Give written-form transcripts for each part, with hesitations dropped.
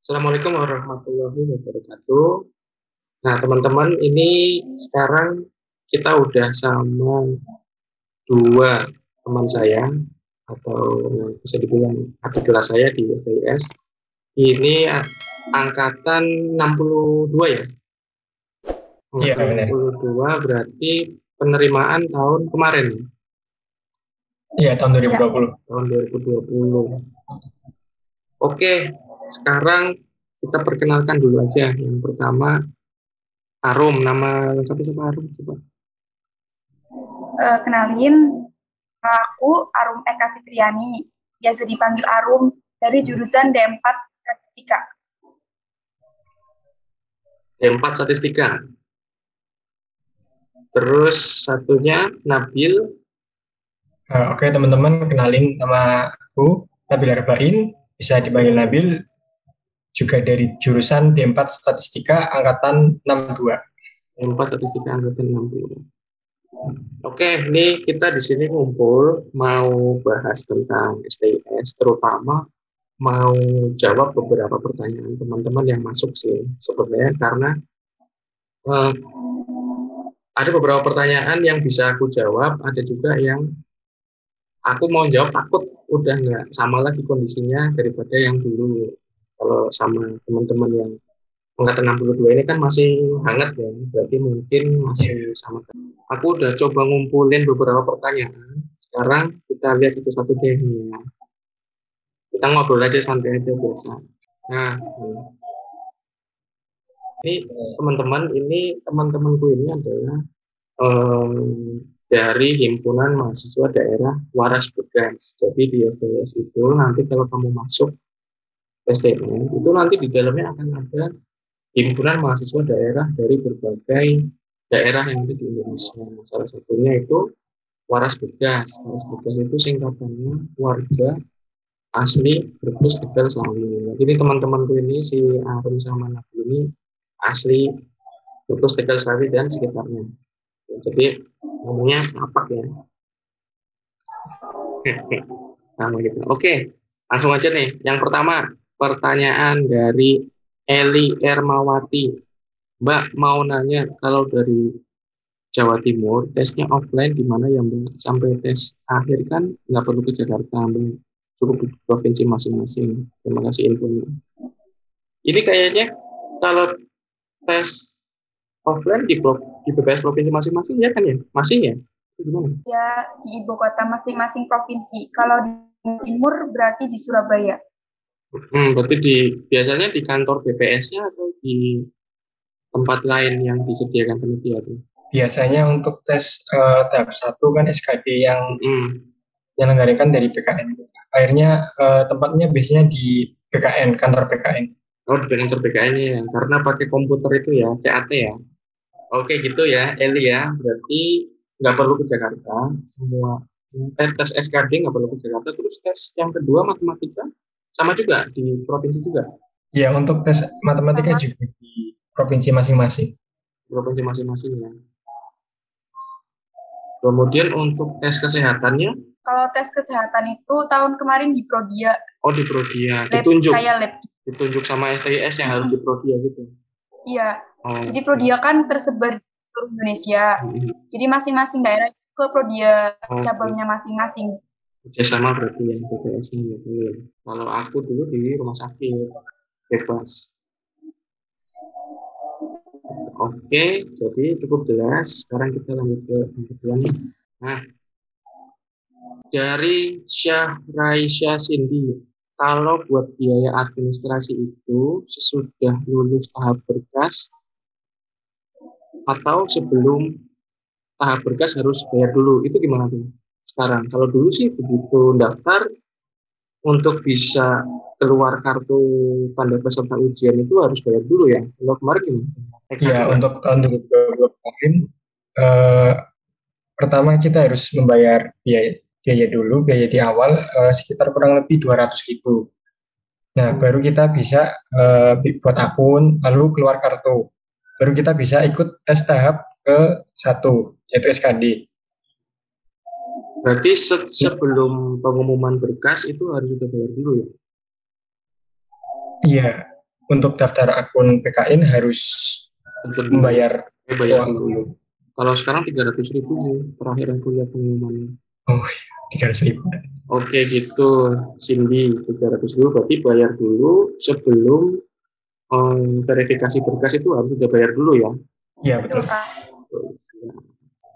Assalamualaikum warahmatullahi wabarakatuh. Nah, teman-teman, ini sekarang kita udah sama dua teman saya, atau bisa dibilang adik kelas saya di STIS. Ini angkatan 62 ya? Iya Angkatan benar. 62 berarti penerimaan tahun kemarin, Iya tahun Iya. 2020. tahun 2020. Oke, sekarang kita perkenalkan dulu aja. Yang pertama, Arum. Nama lengkapnya siapa, Arum? Coba. Kenalin, aku Arum Eka Fitriani, biasa dipanggil Arum, dari jurusan D4 Statistika. D4 Statistika. Terus satunya Nabil. Oke teman-teman, kenalin nama aku Nabil Arbain, bisa dipanggil Nabil, juga dari jurusan D4 Statistika angkatan 62. D4 Statistika angkatan 60. Oke, ini kita di sini ngumpul mau bahas tentang STIS, terutama mau jawab beberapa pertanyaan teman-teman yang masuk sih sebenarnya, karena eh, ada beberapa pertanyaan yang bisa aku jawab, ada juga yang aku mau jawab takut udah nggak sama lagi kondisinya daripada yang dulu. Kalau sama teman-teman yang angkatan 62 ini kan masih hangat ya, berarti mungkin masih sama. Aku udah coba ngumpulin beberapa pertanyaan. Sekarang kita lihat satu-satu deh. Kita ngobrol aja santai aja biasa. Nah, ini teman-temanku ini adalah dari himpunan mahasiswa daerah Waras Begas. Jadi di STS itu nanti kalau kamu masuk STS itu nanti di dalamnya akan ada himpunan mahasiswa daerah dari berbagai daerah yang ada di Indonesia. Salah satunya itu Waras Begas. Waras Begas itu singkatannya Warga Asli Brebes Tegal Slawi. Jadi teman-temanku ini si Arum sama Nabi ini asli Brebes Tegal Slawi dan sekitarnya. Jadi ngomongnya apa ya? Nah, gitu. Oke, langsung aja nih. Yang pertama, pertanyaan dari Eli Ermawati. Mbak mau nanya, kalau dari Jawa Timur, tesnya offline di mana ya Mbak? Sampai tes akhir kan nggak perlu ke Jakarta, Mbak. Cukup di provinsi masing-masing. Terima kasih infonya. Ini kayaknya kalau tes offline di BPS provinsi masing-masing ya kan ya? Masih ya? Gimana? Ya, di ibu kota masing-masing provinsi. Kalau di timur berarti di Surabaya. Berarti biasanya di kantor BPS-nya atau di tempat lain yang disediakan panitia tuh? Biasanya untuk tes tahap 1 kan SKD yang Hmm. menyelenggarakan dari PKN. Akhirnya tempatnya biasanya di PKN, kantor PKN. Oh, di kantor BKN-nya ya, karena pakai komputer itu ya, CAT ya. Oke gitu ya, Eli ya. Berarti nggak perlu ke Jakarta, semua tes SKD nggak perlu ke Jakarta. Terus tes yang kedua matematika sama juga di provinsi juga, Ya untuk tes matematika Sama. juga di provinsi masing-masing. provinsi masing-masing ya. Kemudian untuk tes kesehatannya, Kalau tes kesehatan itu tahun kemarin di Prodia, oh di Prodia, lab, ditunjuk, kayak lab. ditunjuk sama STIS yang harus di Prodia gitu. Iya, Oh, jadi Prodia kan tersebar di seluruh Indonesia. Jadi masing-masing daerah ke Prodia cabangnya masing-masing. kerjasama berarti yang BPS-nya ya. Kalau aku dulu di rumah sakit bebas. Oke, jadi cukup jelas. Sekarang kita lanjut ke yang kedua nih. Nah, dari Syah Raisya Cindy, kalau buat biaya administrasi itu sesudah lulus tahap berkas atau sebelum tahap berkas harus bayar dulu, itu gimana tuh sekarang? Kalau dulu sih begitu daftar untuk bisa keluar kartu tanda peserta ujian itu harus bayar dulu ya. Kalau kemarin gimana? Ya untuk tahun 2020 kemarin pertama kita harus membayar biaya dulu, biaya di awal sekitar kurang lebih 200.000. Nah, baru kita bisa buat akun, lalu keluar kartu. Baru kita bisa ikut tes tahap ke 1, yaitu SKD. Berarti sebelum pengumuman berkas itu harus sudah bayar dulu ya? Iya, untuk daftar akun PKN harus membayar bayar uang dulu. dulu. Kalau sekarang 300.000 sih terakhir aku lihat pengumumannya. Oh, 300.000. Oke gitu, Cindy, 300.000 berarti bayar dulu sebelum verifikasi berkas itu harus sudah bayar dulu ya. Iya Betul, betul. Kak.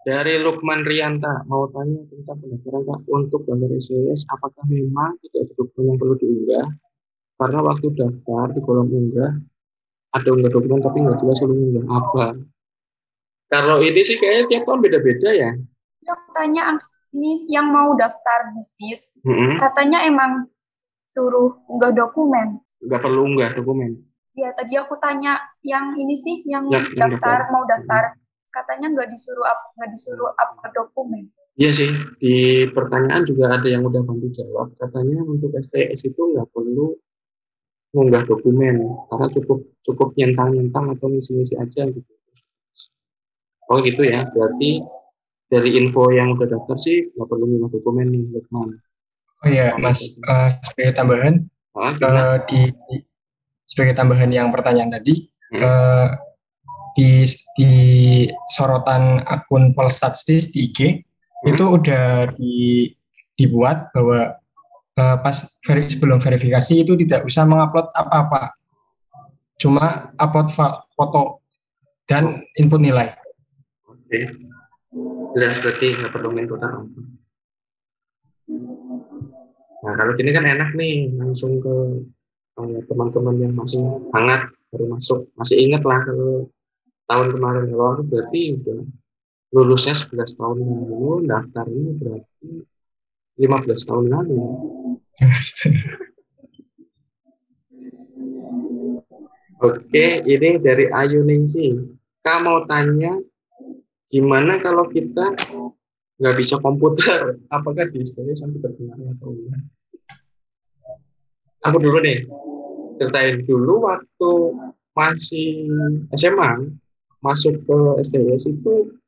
Dari Lukman Rianta, mau tanya tentang pendaftaran Kak, untuk daftar SCS, apakah memang tidak ada dokumen yang perlu diunggah? Karena waktu daftar di kolom unggah, ada unggah dokumen tapi nggak jelas perlu unggah apa. Kalau ini sih kayaknya tiap tahun beda-beda ya. Yang tanya ini yang mau daftar bisnis, Mm-mm. katanya emang suruh unggah dokumen. Nggak perlu unggah dokumen. Ya, tadi aku tanya yang ini sih, yang Ya, yang daftar, daftar. mau daftar, katanya nggak disuruh upload dokumen. Iya sih, di pertanyaan juga ada yang udah bantu jawab. Katanya untuk STS itu nggak perlu mengunggah dokumen, karena cukup nyentang-nyentang atau ngisi-ngisi aja gitu. Oh gitu ya, berarti dari info yang udah daftar sih nggak perlu mengunggah dokumen nih, Lukman. Oh iya, Mas, sebagai tambahan sebagai tambahan yang pertanyaan tadi, di sorotan akun Polstatistis di IG itu udah dibuat bahwa pas sebelum verifikasi itu tidak usah mengupload apa-apa, cuma upload foto dan input nilai. Oke, jelas berarti nggak perlu input apa. Nah kalau gini kan enak nih, langsung ke teman-teman yang masih hangat baru masuk, masih ingat lah kalau tahun kemarin. Kalau aku berarti udah lulusnya 11 tahun lalu, daftarnya berarti 15 tahun lalu. Oke, ini dari Ayu Ningsi. Kamu mau tanya, gimana kalau kita nggak bisa komputer? Apakah di STS sampai terpengaruh atau enggak? Aku dulu nih, ceritain dulu waktu masih SMA, masuk ke STS itu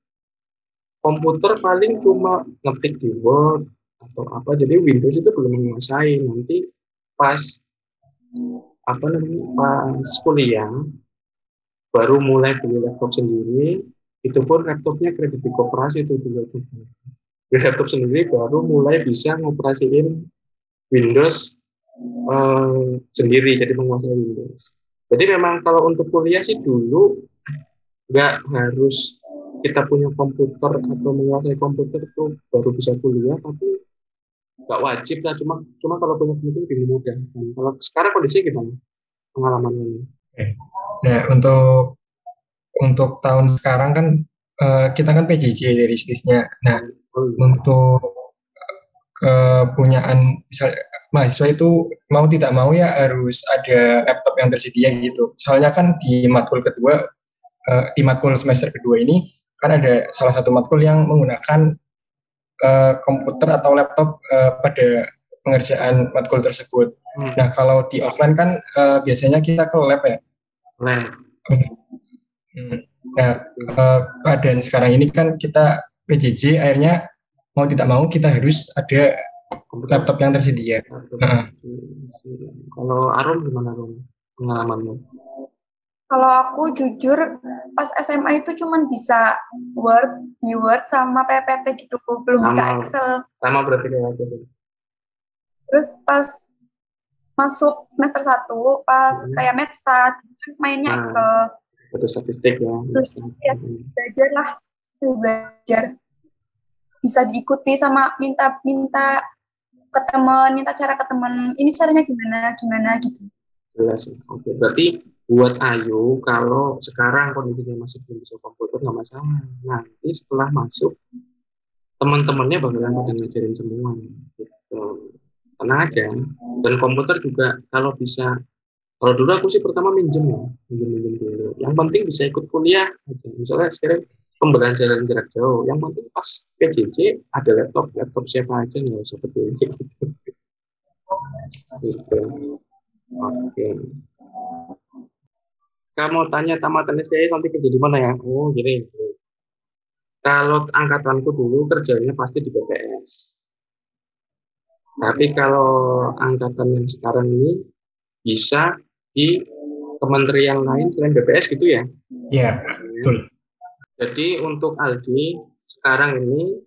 komputer paling cuma ngetik di Word atau apa, jadi Windows itu belum menguasai. Nanti pas apa namanya, pas kuliah baru mulai beli laptop sendiri. Itu pun laptopnya kredit di koperasi itu dulu. Di laptop sendiri baru mulai bisa ngoperasiin Windows sendiri, jadi menguasai Windows. Jadi memang kalau untuk kuliah sih dulu nggak harus kita punya komputer atau menguasai komputer itu baru bisa kuliah, tapi nggak wajib lah. Cuma kalau punya komputer lebih mudah. Dan kalau sekarang kondisi gimana pengalamannya? Nah untuk tahun sekarang kan kita kan PJJ dari STIS-nya. Nah untuk kepunyaan misal mahasiswa itu mau tidak mau ya harus ada laptop yang tersedia gitu. Soalnya kan di matkul kedua, di matkul semester kedua ini kan ada salah satu matkul yang menggunakan komputer atau laptop pada pengerjaan matkul tersebut. Nah kalau di offline kan biasanya kita ke lab ya. Nah keadaan sekarang ini kan kita PJJ akhirnya mau tidak mau kita harus ada laptop yang tersedia. Kalau Arum gimana Arum pengalamanmu? Kalau aku jujur pas SMA itu cuman bisa di Word sama PPT gitu, belum bisa Excel. Sama berarti kayak gitu. Terus pas masuk semester 1, pas kayak Metstat, mainnya Excel. Ada statistik ya. Terus ya, belajar. Bisa diikuti sama minta ke teman, minta cara ke teman. Ini caranya gimana gitu. Jelas. Oke, berarti buat Ayu kalau sekarang kondisinya masih belum bisa komputer nggak masalah. Nanti setelah masuk teman-temannya bakalan pada ngajarin semua. Gitu. Tenang aja. Dan komputer juga kalau bisa. Kalau dulu aku sih pertama minjem dulu. Yang penting bisa ikut kuliah aja. Misalnya sekarang pembelajaran jarak jauh. Yang penting pas PJJ ada laptop siapa aja nggak usah peduli. Gitu. Oke. Kamu tanya tamatan STI nanti kerja di mana ya? Oh, gini. Kalau angkatanku dulu kerjanya pasti di BPS. Tapi kalau angkatan yang sekarang ini bisa di kementerian lain selain BPS gitu ya? Iya, betul. Jadi untuk Aldi sekarang ini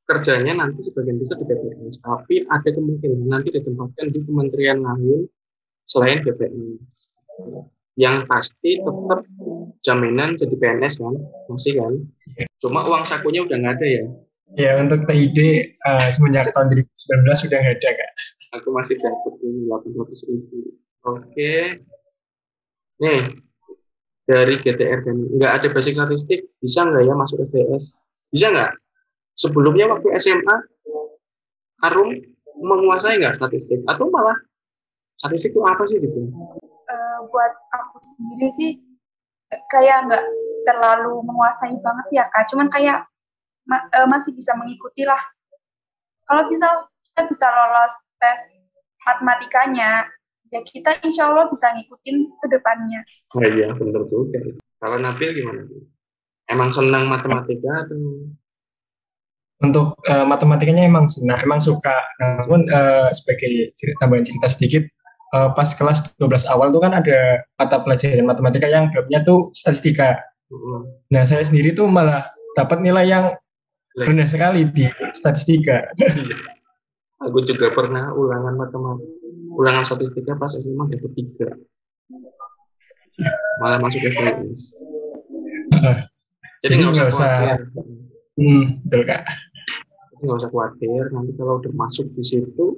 kerjanya nanti sebagian besar di BPS, tapi ada kemungkinan nanti ditempatkan di kementerian lain selain BPS. Yang pasti tetap jaminan jadi PNS kan, masih kan? Cuma uang sakunya udah nggak ada ya. Ya, untuk TID semenjak tahun 2019 sudah nggak ada, Kak. Aku masih dapat 800.000. Oke. Nih, dari GTR dan nggak ada basic statistik, bisa nggak ya masuk STS? Bisa nggak? Sebelumnya waktu SMA, Arum menguasai nggak statistik? Atau malah statistik itu apa sih gitu? Buat aku sendiri sih, kayak nggak terlalu menguasai banget sih ya Kak. Cuman kayak masih bisa mengikuti lah. Kalau kita bisa lolos tes matematikanya, ya kita insya Allah bisa ngikutin ke depannya. Oh iya, bener juga. Kalau Nabil gimana? Emang senang matematika atau? Untuk matematikanya emang senang, emang suka. Namun sebagai tambahan cerita sedikit, pas kelas 12 awal tuh kan ada mata pelajaran matematika yang babnya tuh statistika. Nah, saya sendiri tuh malah dapat nilai yang rendah sekali di statistika. Aku juga pernah ulangan statistika pas SMA dapat 3. Malah masuk STS. Jadi nggak usah khawatir. Betul Kak. Jadi nggak usah khawatir. Nanti kalau udah masuk di situ,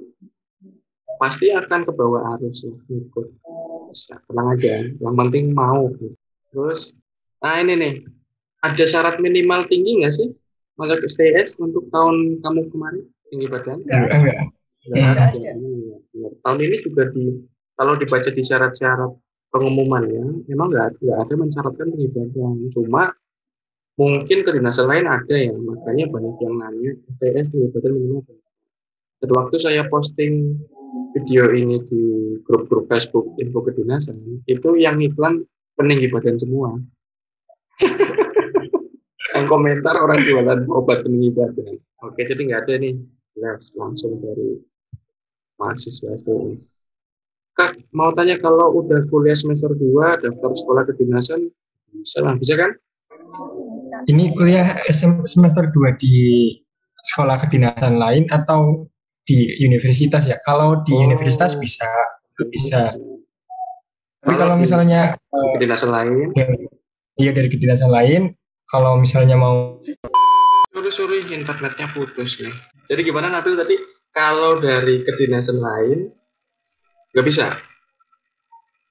pasti akan ke bawah arus ikut. Tenang aja. Yang penting mau. Terus, nah ini nih, ada syarat minimal tinggi nggak sih masuk STS untuk tahun kamu kemarin? Tinggi badan? Enggak. Tahun ini juga kalau dibaca di syarat-syarat pengumumannya, memang nggak ada mensyaratkan tinggi badan. Cuma mungkin kedinasan lain ada ya, makanya banyak yang nanya STS tinggi badan minimal. Dan waktu saya posting video ini di grup-grup Facebook info kedinasan, itu yang iklan peninggi badan semua. Yang komentar orang jualan obat peninggi badan. Oke, jadi nggak ada nih, jelas langsung dari mahasiswa STS. Kak, mau tanya kalau udah kuliah semester 2, daftar sekolah kedinasan, bisa kan? Ini kuliah semester 2 di sekolah kedinasan lain atau di universitas ya? Kalau di universitas bisa. Tapi kalau misalnya kedinasan lain, iya dari kedinasan lain, kalau misalnya mau. Sorry, internetnya putus nih. Jadi gimana Nabil tadi? Kalau dari kedinasan lain nggak bisa?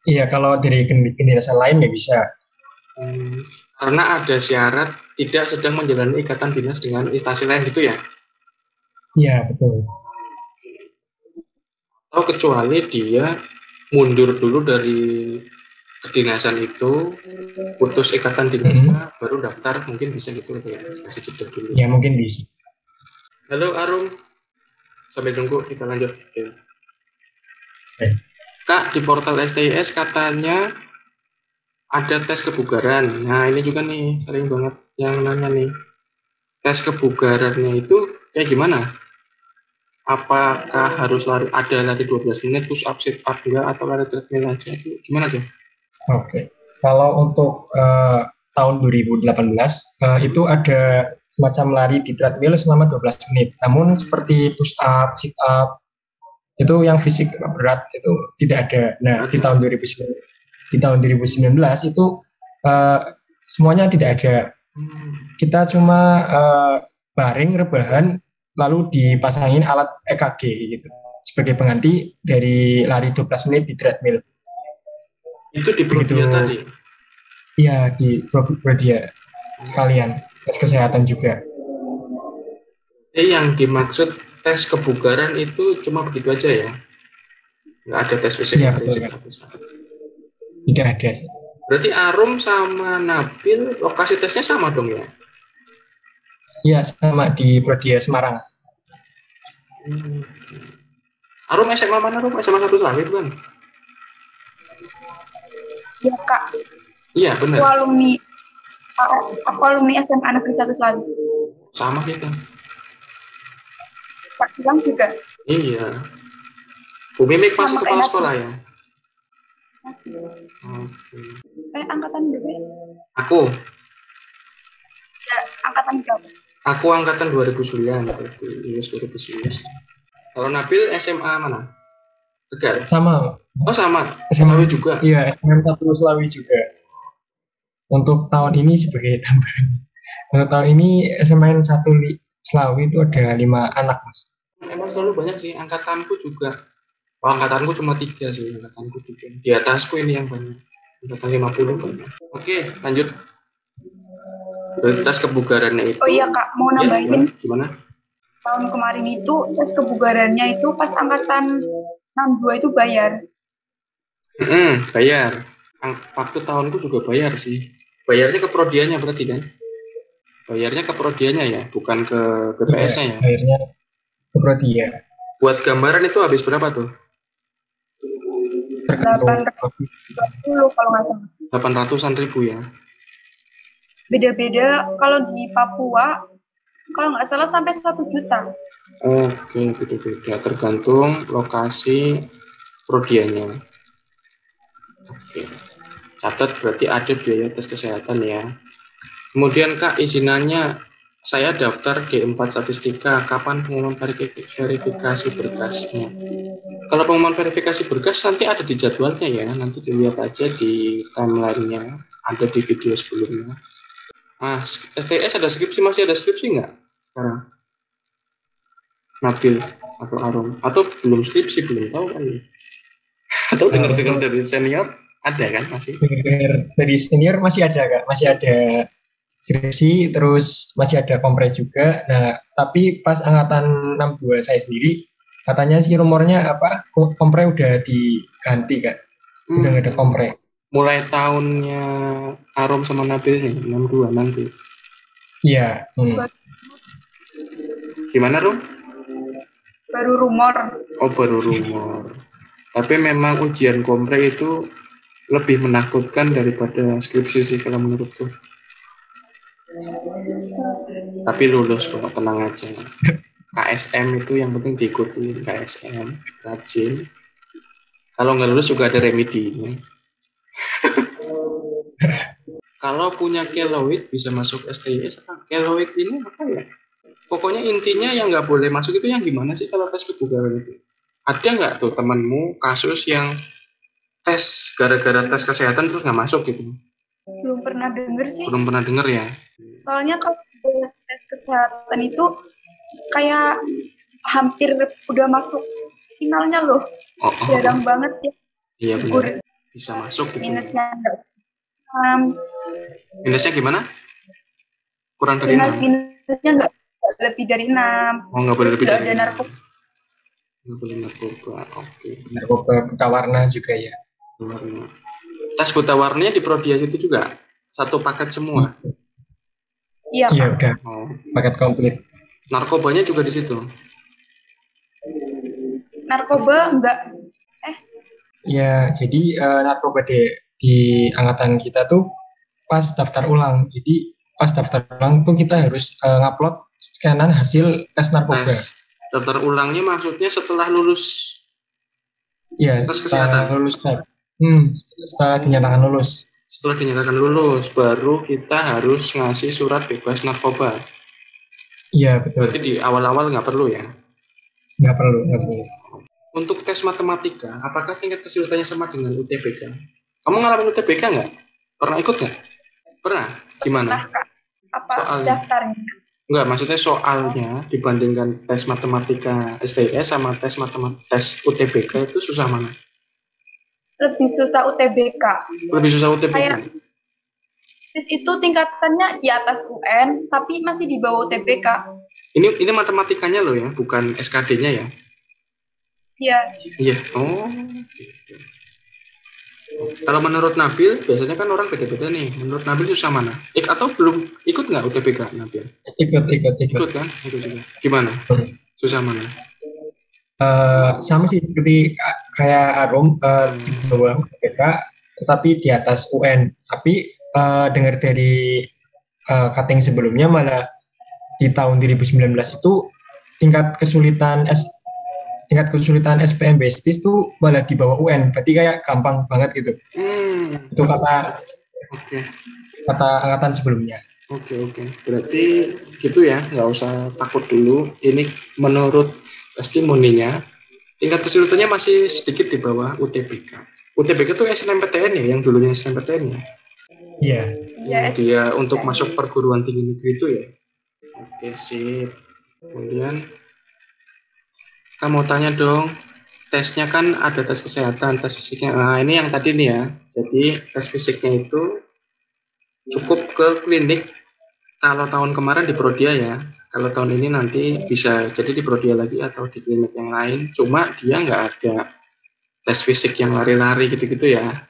Iya, kalau dari kedinasan lain nggak bisa. Karena ada syarat tidak sedang menjalani ikatan dinas dengan instansi lain gitu ya? Iya, betul. Atau kecuali dia mundur dulu dari kedinasan itu, putus ikatan dinasnya, baru daftar, mungkin bisa gitu ya, kasih jeda dulu. Ya, mungkin bisa. Halo Arum, sambil nunggu kita lanjut. Oke. Kak, di portal STIS katanya ada tes kebugaran. Nah, ini juga nih, sering banget yang nanya nih. Tes kebugarannya itu kayak gimana? Apakah harus ada lari 12 menit, push up, sit up enggak, atau lari treadmill aja? Itu gimana tuh? Oke. Kalau untuk tahun 2018, itu ada semacam lari di treadmill selama 12 menit. Namun seperti push up, sit up, itu yang fisik berat itu tidak ada. Nah, di tahun 2019 itu semuanya tidak ada. Kita cuma baring rebahan lalu dipasangin alat EKG gitu sebagai pengganti dari lari 12 menit di treadmill. Itu di Prodia tadi? Iya, di Prodia kalian tes kesehatan juga. Yang dimaksud tes kebugaran itu cuma begitu aja ya? Nggak ada tes fisik? Iya, betul. Tidak ada. Berarti Arum sama Nabil lokasi tesnya sama dong ya? Iya, sama di Prodia Semarang. Arum SMA mana, Arum? SMA 1 Selangit kan? Iya Kak. Iya benar. Aku alumni SMA Negeri 1 Selangit. Sama kita. Pak Gilang juga. Iya. Bu Mimik masih kepala sekolah ya? Masih. Oke. Angkatan berapa? Aku Ya, angkatan berapa? Aku angkatan 2009 berarti lulus 2009. Kalau Nabil SMA mana? Tegal. Sama. Oh sama. SMA Selawi juga. Iya, SNM 1 Selawi juga. Untuk tahun ini sebagai tambahan. Untuk tahun ini SMN 1 Selawi itu ada 5 anak, Mas. Emang selalu banyak sih. Angkatanku juga. Oh, angkatanku cuma 3 sih. Angkatanku 3. Di atasku ini yang banyak. Angkatan 50 banyak. Oke, lanjut. Prioritas kebugarannya itu. Oh iya Kak, mau nambahin. Ya, gimana? Tahun kemarin itu tes kebugarannya itu pas angkatan 62 itu bayar. Bayar. Waktu tahunku juga bayar sih. Bayarnya ke prodianya berarti kan? Bayarnya ke prodianya ya, bukan ke BPS-nya ya? Bayarnya ke Prodia. Buat gambaran itu habis berapa tuh? Tergantung 820 kalau nggak salah. 800-an ribu ya? Beda-beda, kalau di Papua, kalau nggak salah sampai 1 juta. Oke, beda-beda. Tergantung lokasi prodianya. Oke. Catat berarti ada biaya tes kesehatan ya. Kemudian Kak, izinannya saya daftar D4 Statistika. Kapan pengumuman verifikasi berkasnya? Kalau pengumuman verifikasi berkas nanti ada di jadwalnya ya. Nanti dilihat aja di timeline-nya. Ada di video sebelumnya. STS ada skripsi, masih ada skripsi nggak sekarang? Nabil atau Arum? Atau belum skripsi, belum tahu kan ya? Atau dengar-dengar dari senior, ada kan masih? Dengar dari senior masih ada, Kak. Masih ada skripsi, terus masih ada kompre juga. Nah, tapi pas angkatan 62 saya sendiri, katanya sih rumornya kompre udah diganti, Kak. Udah nggak ada kompre. Mulai tahunnya Arum sama Nabil nih, 62 nanti. Iya. Gimana, Rum? Baru rumor. Oh, baru rumor. Tapi memang ujian kompre itu lebih menakutkan daripada skripsi sih kalau menurutku. Tapi lulus kok, tenang aja. KSM itu yang penting diikuti, KSM, rajin. Kalau nggak lulus juga ada remedinya. Kalau punya keloid bisa masuk STIS. Keloid ini apa ya? Pokoknya intinya yang nggak boleh masuk itu yang gimana sih kalau tes kebugaran itu? Ada nggak tuh temanmu kasus yang tes gara-gara tes kesehatan terus nggak masuk gitu? Belum pernah denger sih. Belum pernah denger ya? Soalnya kalau tes kesehatan itu kayak hampir udah masuk finalnya loh. Jarang banget ya. Iya benar. Bisa masuk gitu. Minusnya enggak. Minusnya gimana? Kurang dari 6? Minusnya nggak lebih dari 6. Oh, nggak boleh lebih dari 6. Narkoba. Nggak boleh narkoba, oke. Narkoba buta warna juga ya. Warna. Tes buta warnanya di Prodia itu juga? Satu paket semua? Iya, Iya udah. Paket komplit. Narkobanya juga di situ? Narkoba enggak. Ya, jadi narkoba di angkatan kita tuh pas daftar ulang. Jadi pas daftar ulang tuh kita harus ngupload skanan hasil tes narkoba. Daftar ulangnya maksudnya setelah lulus tes kesehatan? Lulus. Setelah dinyatakan lulus. Setelah dinyatakan lulus, baru kita harus ngasih surat bebas narkoba. Iya, betul. Berarti di awal-awal nggak perlu ya? Nggak perlu. Untuk tes matematika, apakah tingkat kesulitannya sama dengan UTBK? Kamu ngalamin UTBK nggak? Pernah ikut nggak? Pernah? Gimana? Apa soalnya? Daftarnya? Enggak, maksudnya soalnya dibandingkan tes matematika STS sama tes UTBK itu susah mana? Lebih susah UTBK. Lebih susah UTBK? Kayak tes itu tingkatannya di atas UN, tapi masih di bawah UTBK. Ini matematikanya loh ya, bukan SKD-nya ya? Iya. Iya. Oh. Gitu. Kalau menurut Nabil, biasanya kan orang beda-beda nih. Menurut Nabil susah mana? Atau belum ikut nggak UTBK Nabil? Ikut kan? Ikut juga. Gimana? Susah mana? Sama sih seperti kayak Arum di bawah UTBK, tetapi di atas UN. Tapi dengar dari cutting sebelumnya malah di tahun 2019 itu tingkat kesulitan tingkat kesulitan SPM-Bestis tuh malah di bawah UN, berarti kayak gampang banget gitu. Itu kata Oke. angkatan sebelumnya. Oke. Berarti gitu ya, nggak usah takut dulu. Ini menurut testimoninya, tingkat kesulitannya masih sedikit di bawah UTBK. UTBK itu SNMPTN ya, yang dulunya SNMPTN ya? Iya. Yang dia untuk masuk perguruan tinggi negeri itu ya? Oke, sip. Kemudian, kamu tanya dong, tesnya kan ada tes kesehatan, tes fisiknya. Nah, ini yang tadi nih ya. Jadi, tes fisiknya itu cukup ke klinik. Kalau tahun kemarin di Prodia ya, kalau tahun ini nanti bisa jadi di Prodia lagi atau di klinik yang lain. Cuma dia nggak ada tes fisik yang lari-lari gitu-gitu ya.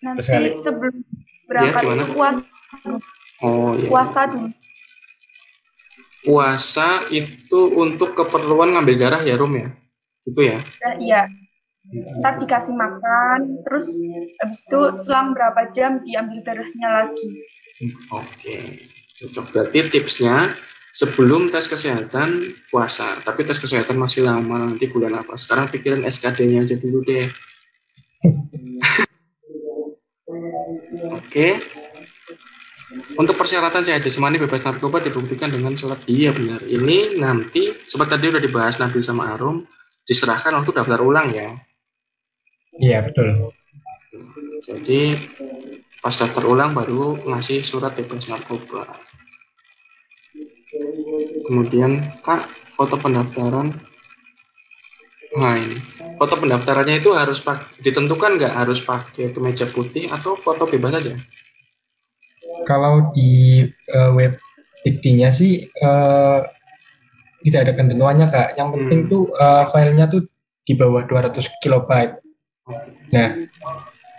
Nanti sebelum berangkat gimana? itu puasa. Oh iya. Puasa dulu. Puasa itu untuk keperluan ngambil darah ya, Rum ya? Gitu ya? Iya. Ntar dikasih makan, terus habis itu selang berapa jam diambil darahnya lagi. Oke. Cocok. Berarti tipsnya sebelum tes kesehatan puasa, tapi tes kesehatan masih lama, nanti bulan apa? Sekarang pikirin SKD-nya aja dulu deh. Oke. Untuk persyaratan sehat jasmani bebas narkoba dibuktikan dengan surat. Iya benar. Ini nanti seperti tadi udah dibahas Nabil sama Arum, diserahkan waktu daftar ulang ya. Iya betul. Jadi pas daftar ulang baru ngasih surat bebas narkoba. Kemudian Kak, foto pendaftaran. Nah ini, foto pendaftarannya itu harus ditentukan nggak harus pakai kemeja putih atau foto bebas aja? Kalau di web Diktinya sih tidak ada ketentuannya Kak. Yang penting tuh filenya tuh di bawah 200 kilobyte. Nah,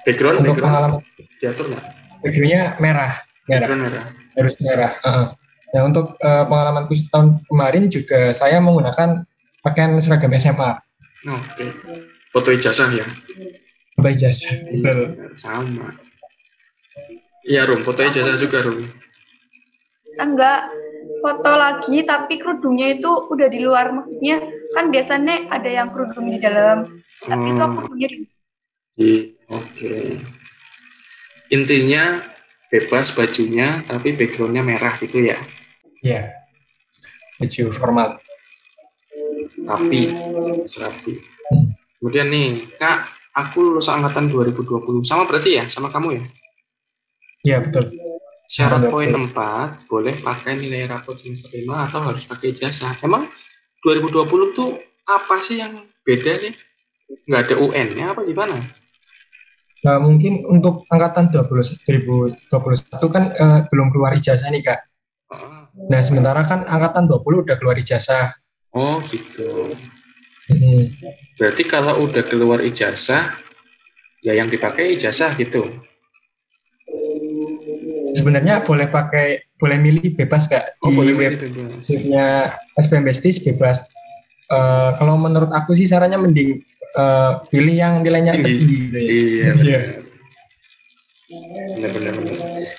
background pengalaman diatur nggak? backgroundnya merah. Harus merah. Nah, untuk pengalamanku tahun kemarin juga saya menggunakan pakaian seragam SMA. Oke. Foto ijazah ya? Foto ijazah, betul. Sama. Iya, Rum. Foto ijazah juga, Rum. Enggak, foto lagi tapi kerudungnya itu udah di luar. Maksudnya kan biasanya ada yang kerudung di dalam, tapi itu aku kerudungnya Oke. Intinya bebas bajunya, tapi backgroundnya merah gitu ya? Iya. Baju formal. Rapi. Kemudian nih, Kak, aku lulus angkatan 2020. Sama berarti ya? Sama kamu ya? Iya, betul. Syarat poin 4, boleh pakai nilai rapot semester 5 atau harus pakai ijazah. Emang 2020 tuh apa sih yang beda nih? Nggak ada UN-nya apa gimana? Nah, mungkin untuk angkatan 2021 kan belum keluar ijazah nih, Kak. Nah, sementara kan angkatan 20 udah keluar ijazah. Oh, gitu. Berarti kalau udah keluar ijazah, ya yang dipakai ijazah gitu? Sebenarnya boleh milih bebas Kak. Di webnya SPM-Bestis bebas. Kalau menurut aku sih sarannya mending pilih yang nilainya tinggi gitu ya. Iya. Benar.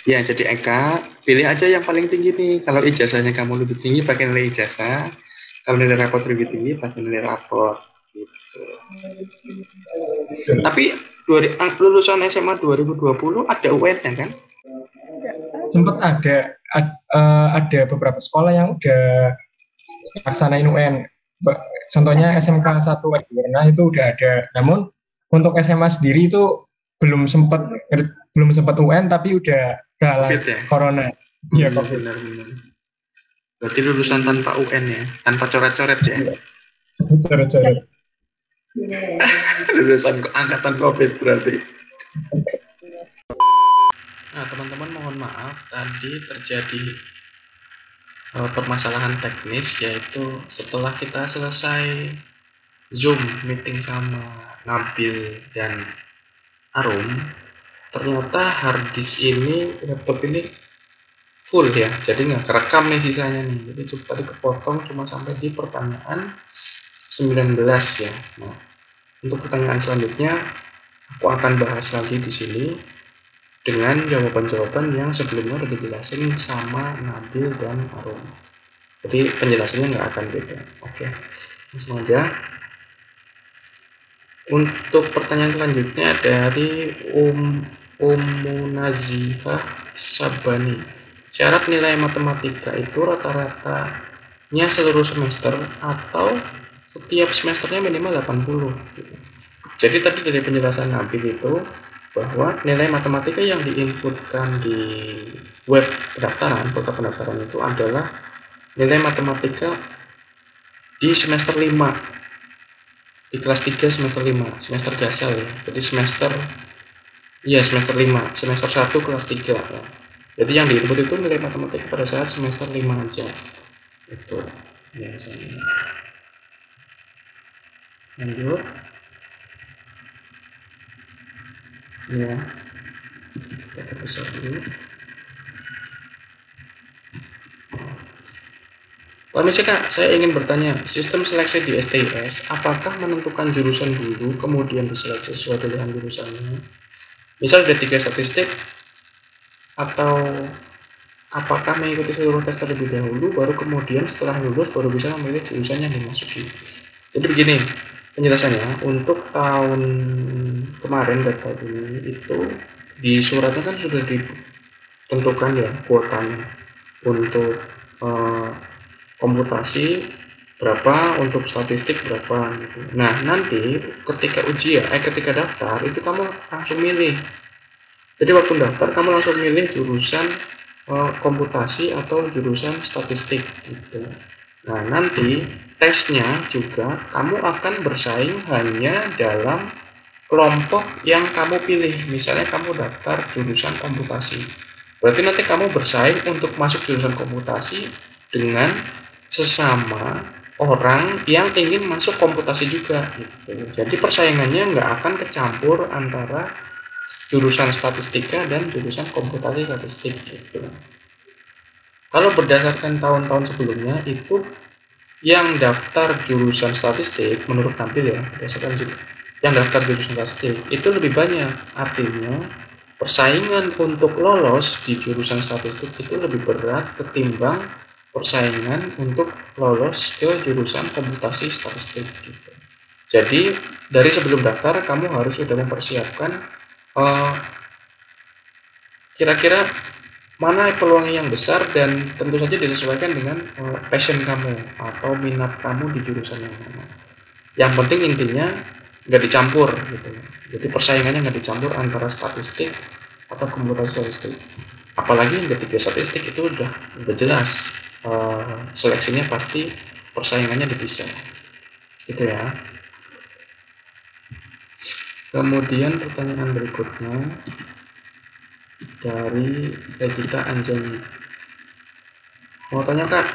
Ya, jadi Eka, pilih aja yang paling tinggi nih. Kalau ijazahnya kamu lebih tinggi, pakai nilai ijazah. Kalau nilai raport lebih tinggi, pakai nilai raport. Gitu. Tapi lulusan SMA 2020 ada UN-nya kan? Sempat ada beberapa sekolah yang udah laksanain UN. Contohnya SMK 1 Warna itu udah ada. Namun untuk SMA sendiri itu belum sempat UN tapi udah COVID ya? Corona. Iya, benar. Berarti lulusan tanpa UN ya, tanpa coret-coret ya? Coret-coret. Lulusan angkatan COVID berarti. Nah, teman-teman mohon maaf tadi terjadi permasalahan teknis, yaitu setelah kita selesai Zoom meeting sama Nabil dan Arum, ternyata harddisk ini, laptop ini full ya, jadi nggak kerekam nih sisanya nih. Jadi tadi kepotong cuma sampai di pertanyaan 19 ya. Nah, untuk pertanyaan selanjutnya aku akan bahas lagi di sini dengan jawaban-jawaban yang sebelumnya udah dijelasin sama Nabil dan Arum. Jadi penjelasannya nggak akan beda. Oke, langsung aja. Untuk pertanyaan selanjutnya dari Umunazihah Sabani. Syarat nilai matematika itu rata-ratanya seluruh semester atau setiap semesternya minimal 80 gitu. Jadi tadi dari penjelasan Nabil itu bahwa nilai matematika yang diinputkan di web pendaftaran, portal pendaftaran itu adalah nilai matematika di semester 5, di kelas 3 semester 5, semester dasar ya. Jadi semester 5, semester 1 kelas 3 ya. Jadi yang diinput itu nilai matematika pada saat semester 5 aja. Itu biasanya. Lanjut. Ya. Kita perbesar dulu. Permisi Kak, saya ingin bertanya, sistem seleksi di STIS, apakah menentukan jurusan dulu, kemudian diseleksi sesuai pilihan jurusannya? Misal ada 3 statistik, atau apakah mengikuti seluruh tes terlebih dahulu, baru kemudian setelah lulus baru bisa memilih jurusan yang dimasuki? Jadi begini, penjelasannya, untuk tahun kemarin dan tahun ini itu di suratnya kan sudah ditentukan ya kuotanya untuk komputasi berapa, untuk statistik berapa gitu. Nah, nanti ketika ujian, ketika daftar itu kamu langsung milih. Jadi waktu daftar kamu langsung milih jurusan komputasi atau jurusan statistik gitu. Nah, nanti tesnya juga kamu akan bersaing hanya dalam kelompok yang kamu pilih. Misalnya kamu daftar jurusan komputasi. Berarti nanti kamu bersaing untuk masuk jurusan komputasi dengan sesama orang yang ingin masuk komputasi juga gitu. Jadi persaingannya nggak akan kecampur antara jurusan statistika dan jurusan komputasi statistik gitu. Kalau berdasarkan tahun-tahun sebelumnya itu yang daftar jurusan statistik menurut Nabil ya, berdasarkan yang daftar jurusan statistik itu lebih banyak. Artinya persaingan untuk lolos di jurusan statistik itu lebih berat ketimbang persaingan untuk lolos ke jurusan komputasi statistik gitu. Jadi dari sebelum daftar kamu harus sudah mempersiapkan kira-kira mana peluangnya yang besar dan tentu saja disesuaikan dengan passion kamu atau minat kamu di jurusan yang mana. Yang penting intinya nggak dicampur gitu. Jadi persaingannya nggak dicampur antara statistik atau komputasi statistik. Apalagi yang ketiga statistik itu udah jelas seleksinya pasti persaingannya dipisah gitu ya. Kemudian pertanyaan berikutnya dari Regita Anjani, mau tanya Kak,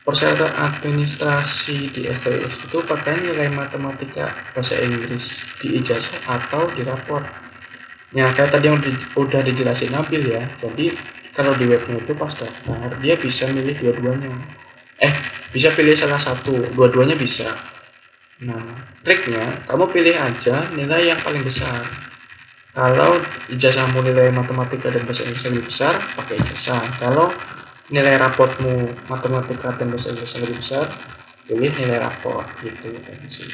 persyaratan administrasi di STIS itu pakai nilai matematika bahasa Inggris di ijazah atau di rapor? Ya kayak tadi yang udah dijelasin Nabil ya. Jadi kalau di webnya itu pas daftar dia bisa milih dua-duanya. Bisa pilih salah satu, dua-duanya bisa. Nah, triknya kamu pilih aja nilai yang paling besar. Kalau ijazahmu nilai matematika dan bahasa Inggris lebih besar, pakai ijazah. Kalau nilai raportmu matematika dan bahasa Inggris lebih besar, pilih nilai raport gitu kan sih.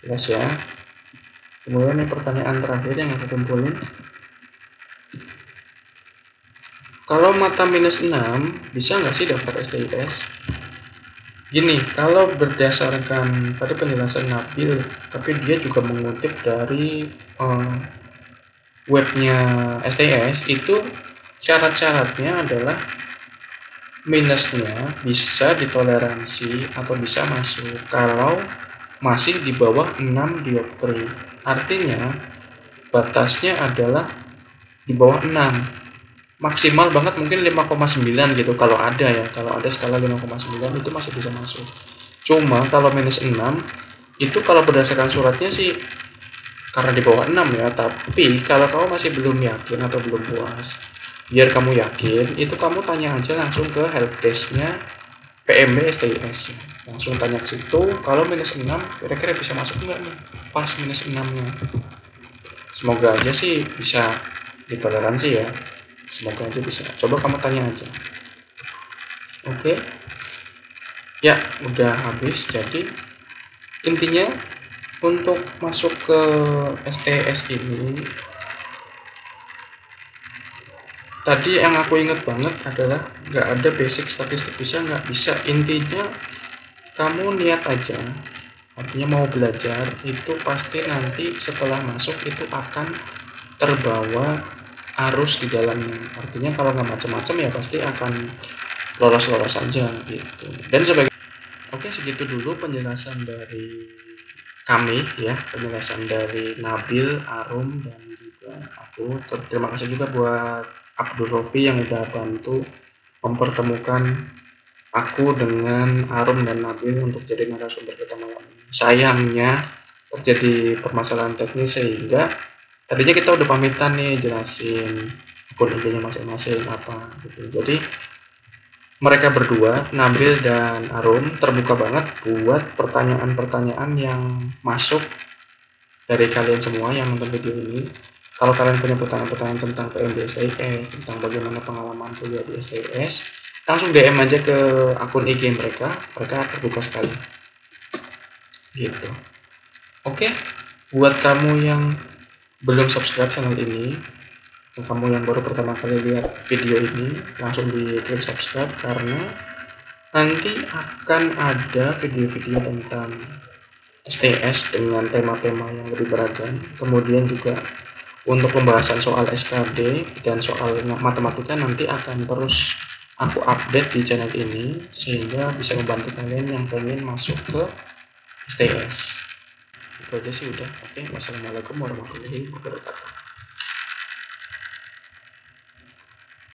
Jelas ya. Kemudian yang pertanyaan terakhir yang aku kumpulin, kalau mata minus 6 bisa nggak sih daftar STIS? Gini, kalau berdasarkan tadi penjelasan Nabil, tapi dia juga mengutip dari webnya STIS, itu syarat-syaratnya adalah minusnya bisa ditoleransi atau bisa masuk kalau masih di bawah 6 dioptri. Artinya batasnya adalah di bawah 6. Maksimal banget mungkin 5,9 gitu kalau ada ya. Kalau ada skala 5,9 itu masih bisa masuk. Cuma kalau minus 6 itu kalau berdasarkan suratnya sih karena di bawah 6 ya. Tapi kalau kamu masih belum yakin atau belum puas, biar kamu yakin, itu kamu tanya aja langsung ke helpdesk-nya PMB STIS. Langsung tanya ke situ, kalau minus 6 kira-kira bisa masuk nggak nih pas minus 6-nya. Semoga aja sih bisa ditoleransi ya. Semoga aja bisa. Coba kamu tanya aja. Oke. Ya, udah habis. Jadi intinya untuk masuk ke STS ini, tadi yang aku ingat banget adalah nggak ada basic statistik, nggak bisa. Intinya kamu niat aja, artinya mau belajar, itu pasti nanti setelah masuk itu akan terbawa arus di dalamnya. Artinya kalau nggak macam-macam ya pasti akan lolos-lolos aja gitu. Dan sebagai oke, segitu dulu penjelasan dari kami ya, penjelasan dari Nabil, Arum, dan juga aku. Terima kasih juga buat Abdul Rofi yang udah bantu mempertemukan aku dengan Arum dan Nabil untuk jadi narasumber kita malam ini. Sayangnya terjadi permasalahan teknis sehingga tadinya kita udah pamitan nih jelasin akun IG-nya masing-masing apa gitu. Jadi mereka berdua, Nabil dan Arum, terbuka banget buat pertanyaan-pertanyaan yang masuk dari kalian semua yang nonton video ini. Kalau kalian punya pertanyaan-pertanyaan tentang PMB STIS, tentang bagaimana pengalaman kuliah di STIS, langsung DM aja ke akun IG mereka terbuka sekali. Gitu. Oke, buat kamu yang belum subscribe channel ini, kamu yang baru pertama kali lihat video ini, langsung di klik subscribe karena nanti akan ada video-video tentang STS dengan tema-tema yang lebih beragam. Kemudian juga untuk pembahasan soal SKD dan soal matematika nanti akan terus aku update di channel ini sehingga bisa membantu kalian yang pengen masuk ke STS. Itu aja sih udah. Oke, wassalamualaikum warahmatullahi wabarakatuh.